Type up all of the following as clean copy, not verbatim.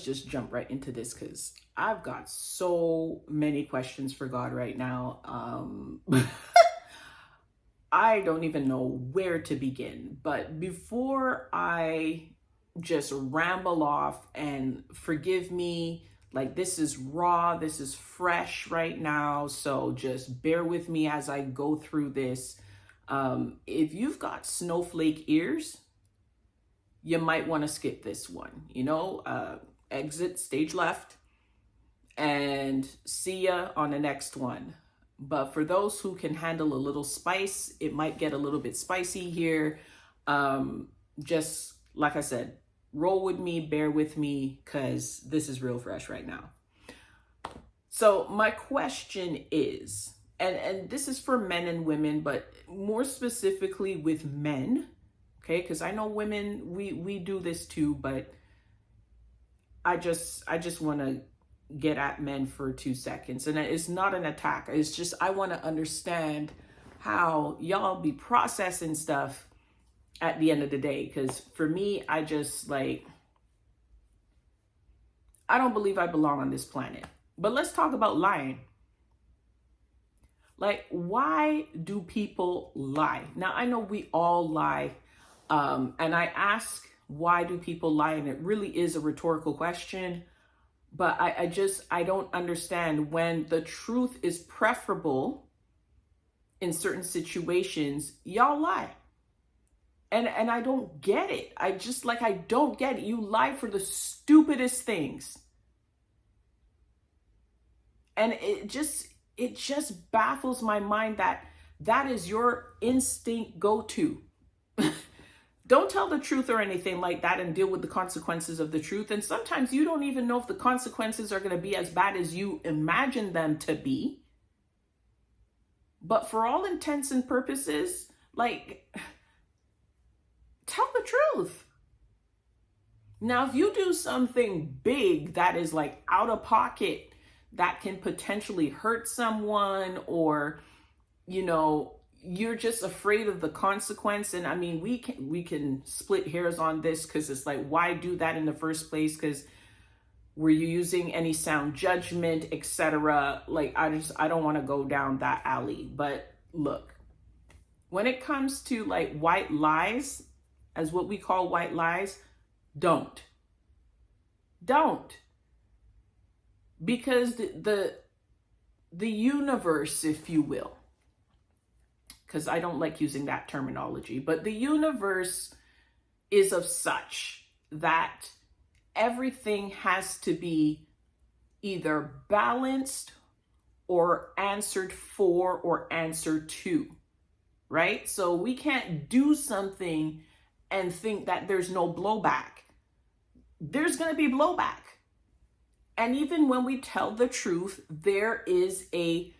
let's just jump right into this because I've got so many questions for God right now. I don't even know where to begin. But before I just ramble off, and forgive me, like this is raw, this is fresh right now. So just bear with me as I go through this. If you've got snowflake ears, you might want to skip this one. Exit stage left and see ya on the next one. But for those who can handle a little spice, it might get a little bit spicy here. Just like I said, roll with me, bear with me, because this is real fresh right now. So my question is, and this is for men and women, but more specifically with men, okay? Because I know women, we do this too, but I just want to get at men for 2 seconds. And it's not an attack. It's just, I want to understand how y'all be processing stuff at the end of the day. Because for me, I don't believe I belong on this planet. But let's talk about lying. Like, why do people lie? Now, I know we all lie. And I ask, why do people lie? And it really is a rhetorical question. But I don't understand when the truth is preferable in certain situations, y'all lie. And I don't get it. I don't get it. You lie for the stupidest things. And it just baffles my mind that is your instinct go-to. Don't tell the truth or anything like that and deal with the consequences of the truth. And sometimes you don't even know if the consequences are going to be as bad as you imagine them to be. But for all intents and purposes, tell the truth. Now, if you do something big that is out of pocket, that can potentially hurt someone, or, you're just afraid of the consequence. And I mean, we can split hairs on this, because it's why do that in the first place? Because were you using any sound judgment, etc.? I don't want to go down that alley. But look, when it comes to white lies, as what we call white lies, don't. Because the universe, if you will, because I don't like using that terminology, but the universe is of such that everything has to be either balanced or answered for or answered to, right? So we can't do something and think that there's no blowback. There's going to be blowback. And even when we tell the truth, there is a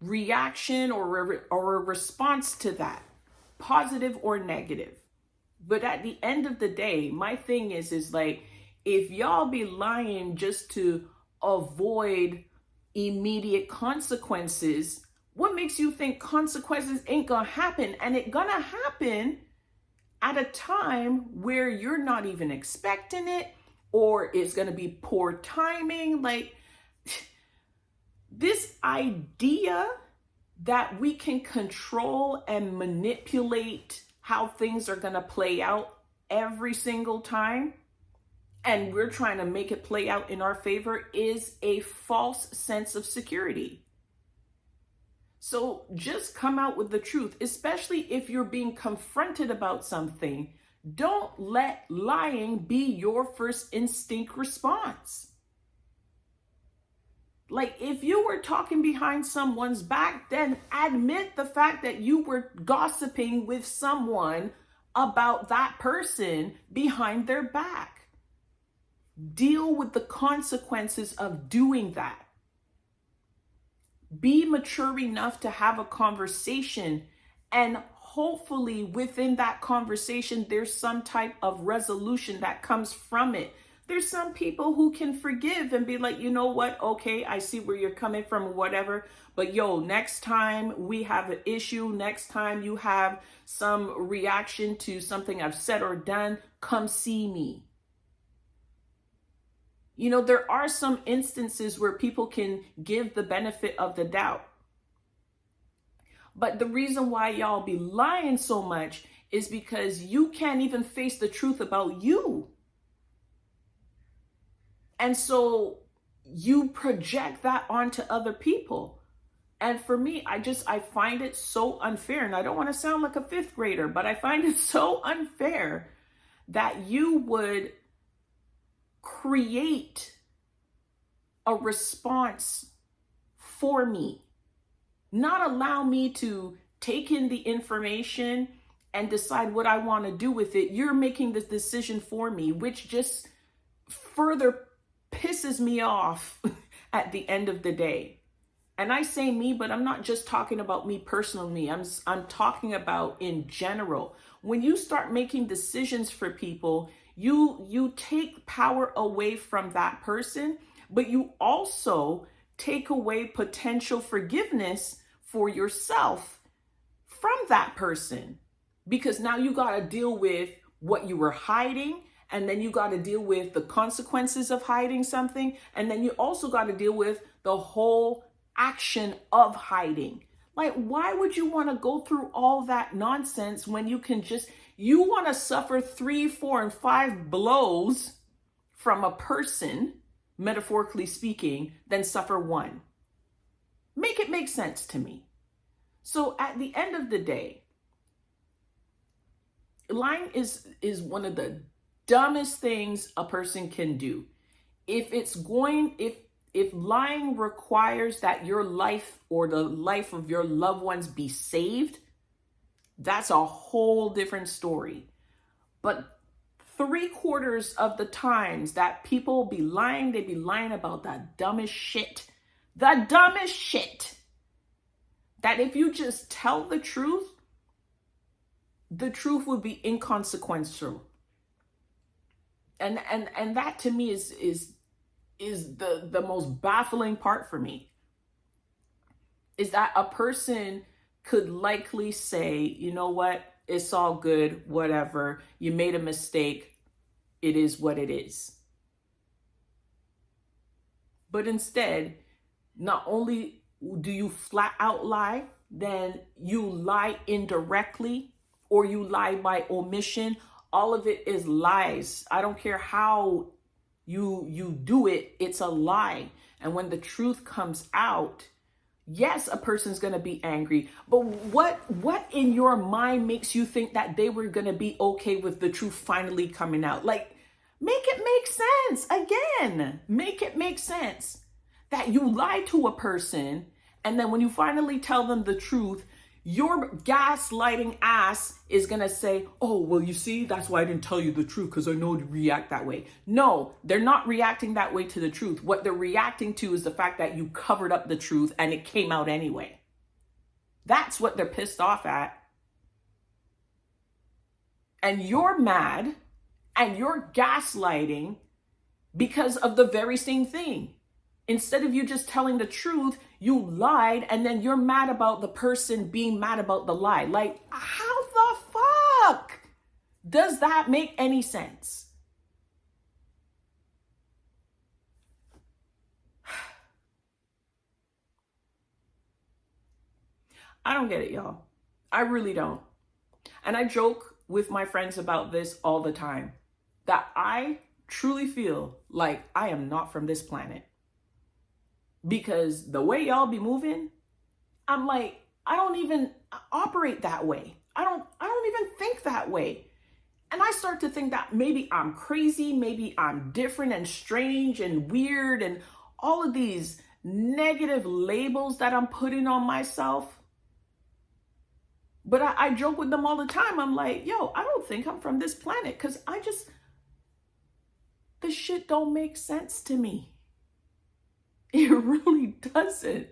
reaction or a response to that, positive or negative. But at the end of the day, my thing is if y'all be lying just to avoid immediate consequences, what makes you think consequences ain't gonna happen? And it gonna happen at a time where you're not even expecting it, or it's gonna be poor timing. This idea that we can control and manipulate how things are going to play out every single time, and we're trying to make it play out in our favor, is a false sense of security. So just come out with the truth, especially if you're being confronted about something. Don't let lying be your first instinct response. If you were talking behind someone's back, then admit the fact that you were gossiping with someone about that person behind their back. Deal with the consequences of doing that. Be mature enough to have a conversation, and hopefully within that conversation, there's some type of resolution that comes from it. There's some people who can forgive and be like, you know what? Okay, I see where you're coming from or whatever. But next time we have an issue, next time you have some reaction to something I've said or done, come see me. You know, there are some instances where people can give the benefit of the doubt. But the reason why y'all be lying so much is because you can't even face the truth about you. And so you project that onto other people. And for me, I find it so unfair. And I don't want to sound like a fifth grader, but I find it so unfair that you would create a response for me, not allow me to take in the information and decide what I want to do with it. You're making this decision for me, which just further pisses me off at the end of the day. And I say me, but I'm not just talking about me personally. I'm talking about in general. When you start making decisions for people, you take power away from that person, but you also take away potential forgiveness for yourself from that person. Because now you got to deal with what you were hiding, and then you got to deal with the consequences of hiding something, and then you also got to deal with the whole action of hiding. Like, why would you want to go through all that nonsense when you can just, you want to suffer 3, 4, and 5 blows from a person, metaphorically speaking, than suffer one? Make it make sense to me. So at the end of the day, lying is one of the dumbest things a person can do. If lying requires that your life or the life of your loved ones be saved, that's a whole different story. But 3/4 of the times that people be lying, they be lying about the dumbest shit. The dumbest shit. That if you just tell the truth would be inconsequential. And that to me is the most baffling part for me, is that a person could likely say, you know what, it's all good, whatever, you made a mistake, it is what it is. But instead, not only do you flat out lie, then you lie indirectly, or you lie by omission. All of it is lies. I don't care how you do it, it's a lie. And when the truth comes out, yes, a person's going to be angry, but what in your mind makes you think that they were going to be okay with the truth finally coming out? Like, make it make sense. Again, make it make sense that you lie to a person, and then when you finally tell them the truth, your gaslighting ass is going to say, oh, well, you see, that's why I didn't tell you the truth, because I know to react that way. No, they're not reacting that way to the truth. What they're reacting to is the fact that you covered up the truth and it came out anyway. That's what they're pissed off at. And you're mad and you're gaslighting because of the very same thing. Instead of you just telling the truth, you lied, and then you're mad about the person being mad about the lie. Like, how the fuck does that make any sense? I don't get it, y'all. I really don't. And I joke with my friends about this all the time, that I truly feel like I am not from this planet. Because the way y'all be moving, I'm like, I don't even operate that way. I don't even think that way. And I start to think that maybe I'm crazy, maybe I'm different and strange and weird and all of these negative labels that I'm putting on myself. But I joke with them all the time. I'm like, yo, I don't think I'm from this planet, because this shit don't make sense to me. It really doesn't.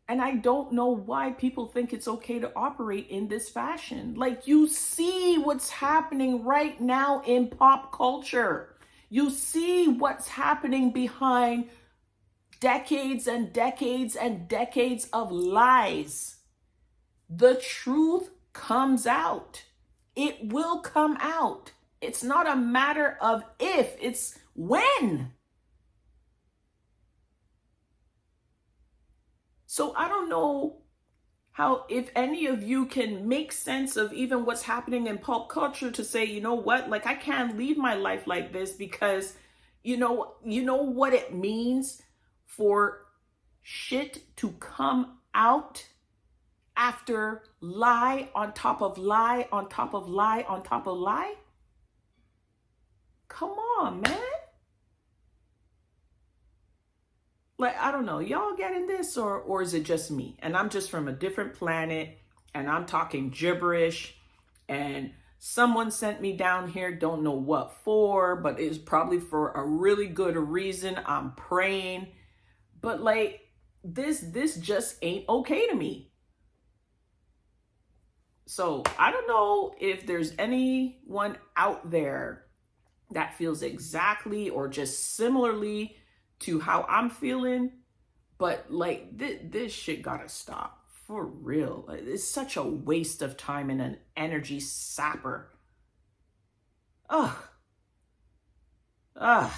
And I don't know why people think it's okay to operate in this fashion. Like, you see what's happening right now in pop culture. You see what's happening behind decades and decades and decades of lies. The truth comes out. It will come out. It's not a matter of if, it's When? So I don't know how, if any of you can make sense of even what's happening in pulp culture to say, you know what, like I can't leave my life like this because you know what it means for shit to come out after lie on top of lie on top of lie on top of lie? Come on, man. Like, I don't know, y'all getting this, or is it just me? And I'm just from a different planet and I'm talking gibberish, and someone sent me down here, don't know what for, but it's probably for a really good reason. I'm praying. But like this just ain't okay to me. So I don't know if there's anyone out there that feels exactly or just similarly to how I'm feeling, but like this shit gotta stop for real. It's such a waste of time and an energy sapper. Ugh. Ugh.